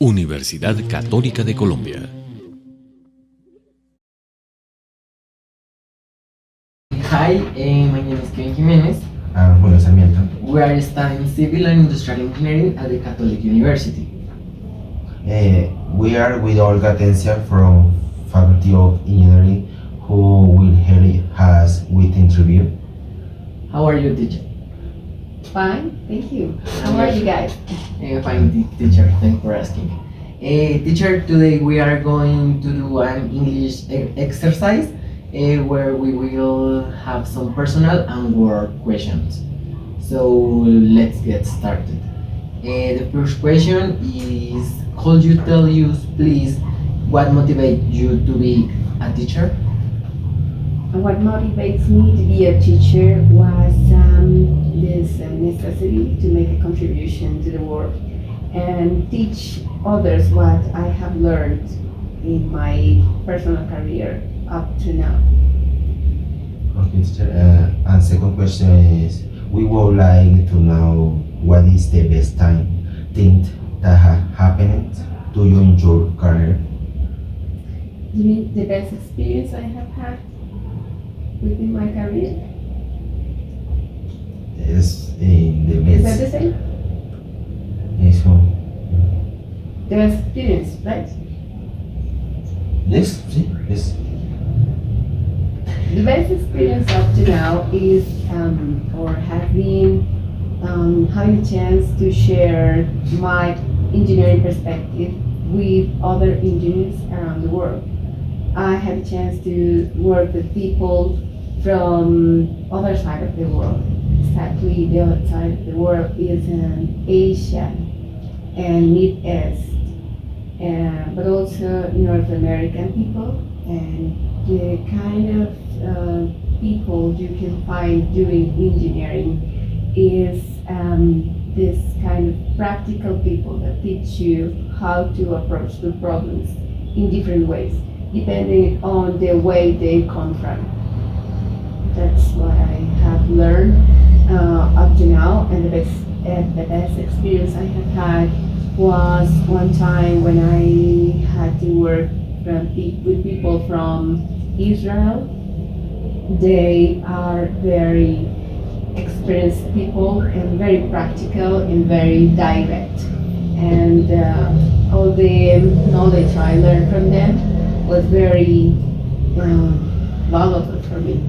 Universidad Católica de Colombia. Hi, my name is Kevin Jimenez. Julio Sarmiento. We are studying Civil and Industrial Engineering at the Catholic University. We are with Olga Tencia from Faculty of Engineering, who will help us with interview. How are you, teacher? Fine, thank you. How are you guys? Fine, teacher. Thanks for asking. Teacher, today we are going to do an English exercise where we will have some personal and work questions. So let's get started. The first question is, could you tell us, please, what motivates you to be a teacher? What motivates me to be a teacher was this necessity to make a contribution to the world and teach others what I have learned in my personal career up to now. Okay, teacher. And second question is, we would like to know what is the best thing that has happened to you in your career. You mean the best experience I have had within my career? Is in the Is that best. the same? Yes, The best experience, right? yes, sí, yes. The best experience up to now is or has been having a chance to share my engineering perspective with other engineers around the world. I had a chance to work with people from other side of the world. Exactly, the other side of the world is in Asia and Mid East, but also North American people, and the kind of people you can find doing engineering is this kind of practical people that teach you how to approach the problems in different ways, depending on the way they come from. That's what I have learned up to now, and the best experience I have had was one time when I had to work with people from Israel. They are very experienced people and very practical and very direct, and all the knowledge I learned from them was very valuable for me.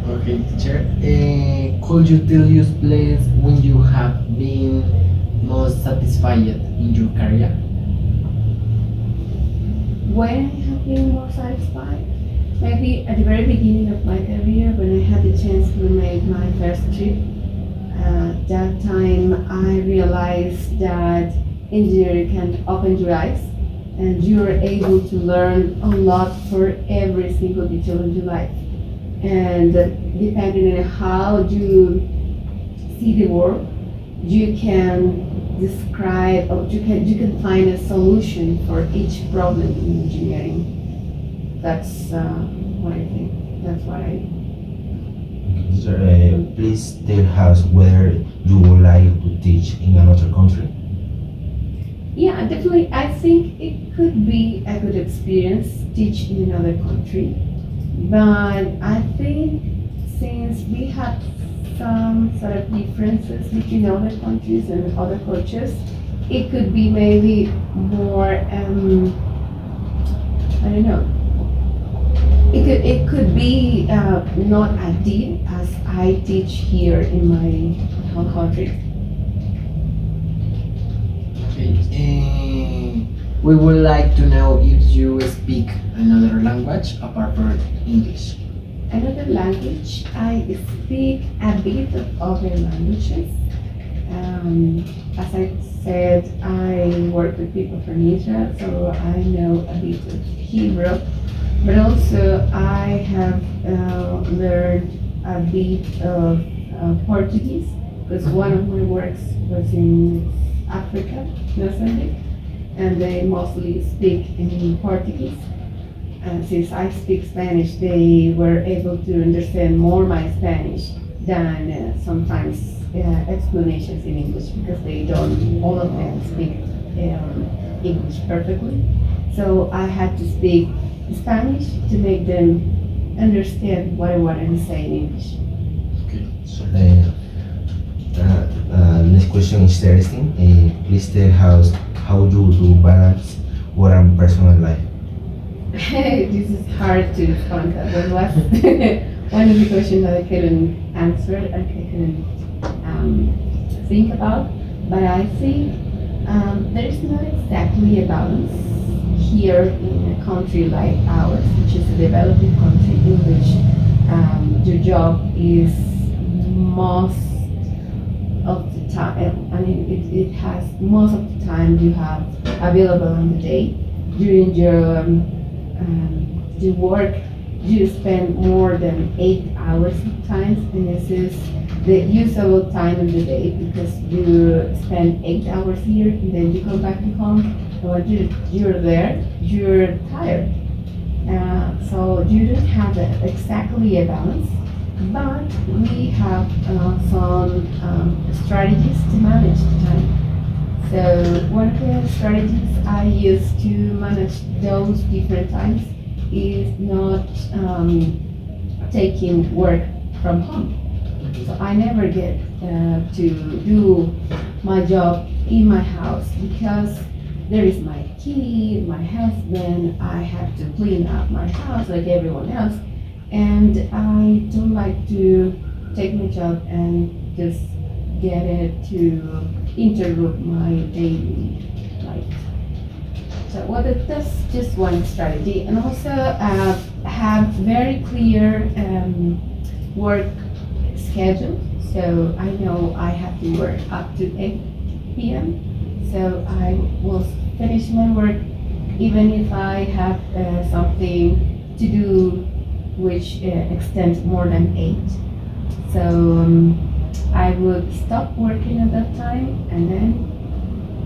Okay, teacher. Could you tell us, please, when you have been most satisfied in your career? When I have been more satisfied? Maybe at the very beginning of my career, when I had the chance to make my first trip. That time I realized that engineering can open your eyes and you're able to learn a lot for every single detail of your life. And depending on how you see the world, you can describe or you can find a solution for each problem in engineering. That's what I think. That's what I. Teacher, please tell us whether you would like to teach in another country. Yeah, definitely. I think it could be a good experience teach in another country, but I think since we have some sort of differences between other countries and other cultures, it could be maybe more. I don't know. It could be not as deep as I teach here in my home country. Okay. We would like to know if you speak another language apart from English. Another language, I speak a bit of other languages. As I said, I work with people from Israel, so I know a bit of Hebrew. But also I have learned a bit of Portuguese because one of my works was in Africa, Mozambique, and they mostly speak in Portuguese. And since I speak Spanish, they were able to understand more my Spanish than sometimes explanations in English because they don't, all of them speak English perfectly. So I had to speak Spanish to make them understand what I wanted to say in English. Next question is interesting. Please tell how you do balance work and personal life. This is hard to respond to. That was one of the questions that I couldn't answer, I couldn't think about. But I think there is not exactly a balance here in a country like ours, which is a developing country in which your job is most of the time, I mean, it has most of the time you have available on the day. During your work, you spend more than 8 hours sometimes, and this is the usable time of the day because you spend 8 hours here and then you come back to home, and when you're there, you're tired. So you don't have exactly a balance, but we have some strategies to manage the time. So one of the strategies I use to manage those different times is not taking work from home. So I never get to do my job in my house because there is my kid, my husband, I have to clean up my house like everyone else. And I don't like to take my job and just get it to interrupt my daily life. So that's just one strategy. And also have very clear work schedule. So I know I have to work up to 8 p.m. So I will finish my work even if I have something to do which extends more than 8. So I would stop working at that time, and then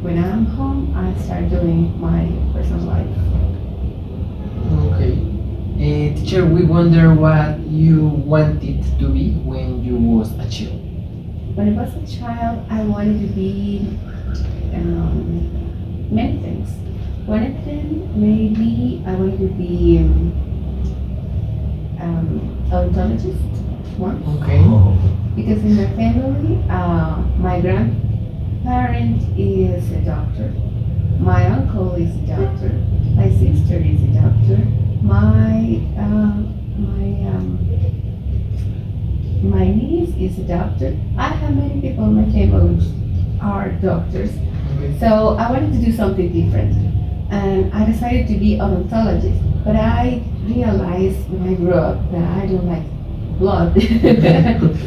when I'm home, I start doing my personal life. Okay. Teacher, we wonder what you wanted to be when you was a child. When I was a child, I wanted to be many things. One of them, maybe I wanted to be ontologist. One. Okay. Because in my family, my grandparent is a doctor, my uncle is a doctor, my sister is a doctor, my niece is a doctor. I have many people in my family which are doctors, Okay. so I wanted to do something different, and I decided to be an ontologist. But I realized when I grew up that I don't like blood.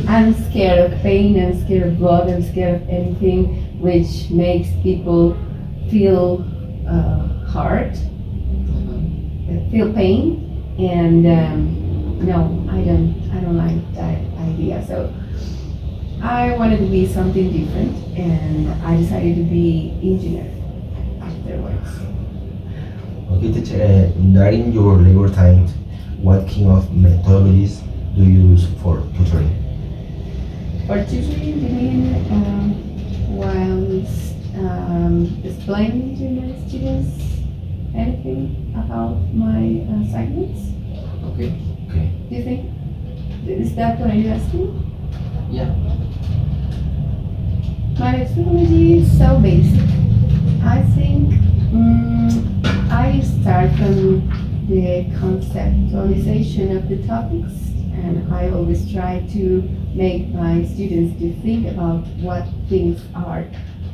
I'm scared of pain, I'm scared of blood, I'm scared of anything which makes people feel hurt, feel pain, and no, I don't like that idea. So I wanted to be something different, and I decided to be engineer afterwards. Okay, teacher, during your labor time, what kind of methodologies do you use for tutoring? For tutoring, you mean while explaining to my students anything about my assignments? Okay. Okay. Do you think? Is that what you're asking? Yeah. My methodology is so basic. I think I start from the conceptualization of the topics, and I always try to make my students to think about what things are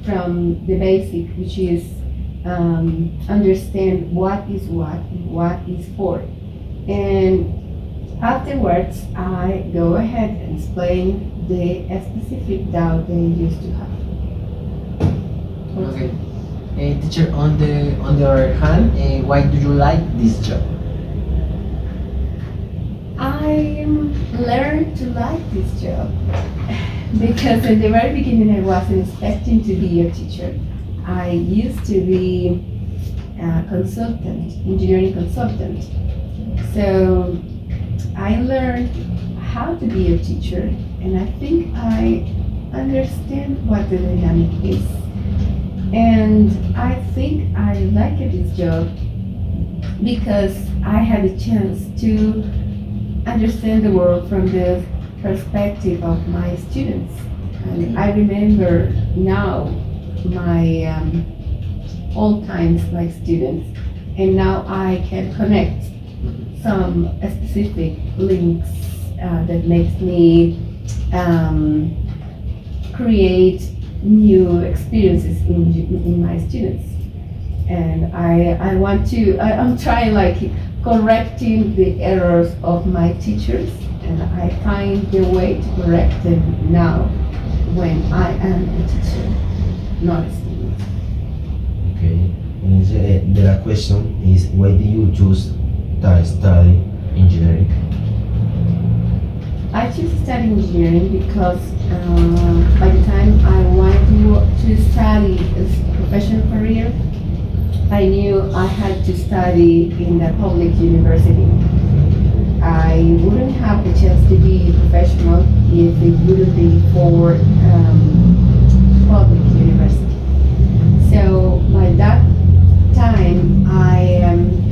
from the basic, which is understand what is what and what is for. And afterwards, I go ahead and explain the specific doubt they used to have. Okay. Teacher, on the other hand, why do you like this job? I learned to like this job because in the very beginning I wasn't expecting to be a teacher. I used to be a consultant, engineering consultant. So I learned how to be a teacher, and I think I understand what the dynamic is. And I think I like this job because I had a chance to understand the world from the perspective of my students. And I remember now my old times like students, and now I can connect some specific links that makes me create new experiences in my students. And I want to, I'm trying like correcting the errors of my teachers, and I find the way to correct them now when I am a teacher, not a student. Okay. And the last question is, why did you choose to study engineering? I choose to study engineering because by the time I wanted to study a professional career, I knew I had to study in a public university. I wouldn't have the chance to be professional if it wouldn't be for public university. So by that time, I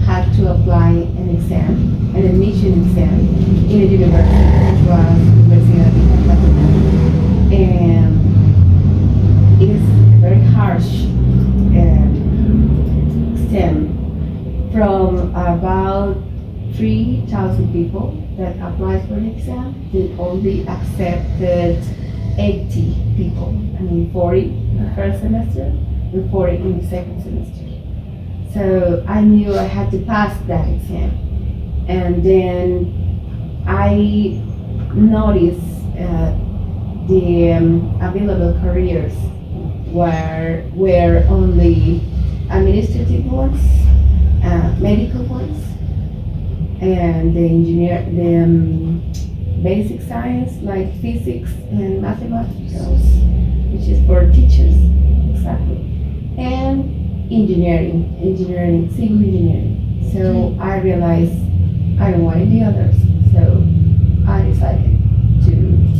had to apply an exam, an admission exam in a university, which was Universidad de Catalunya. And it is a very harsh exam. From about 3,000 people that applied for the exam, they only accepted 80 people. I mean, 40 in the first semester and 40 in the second semester. So I knew I had to pass that exam. And then I noticed the available careers were only administrative ones, medical ones, and the basic science like physics and mathematics, which is for teachers, exactly, and engineering, civil engineering. So I realized I don't want the others, so I decided to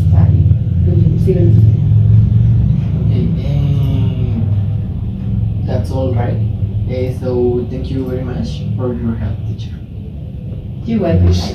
study civil engineering. Okay, that's all right. So thank you very much for your help, teacher. You're welcome, guys.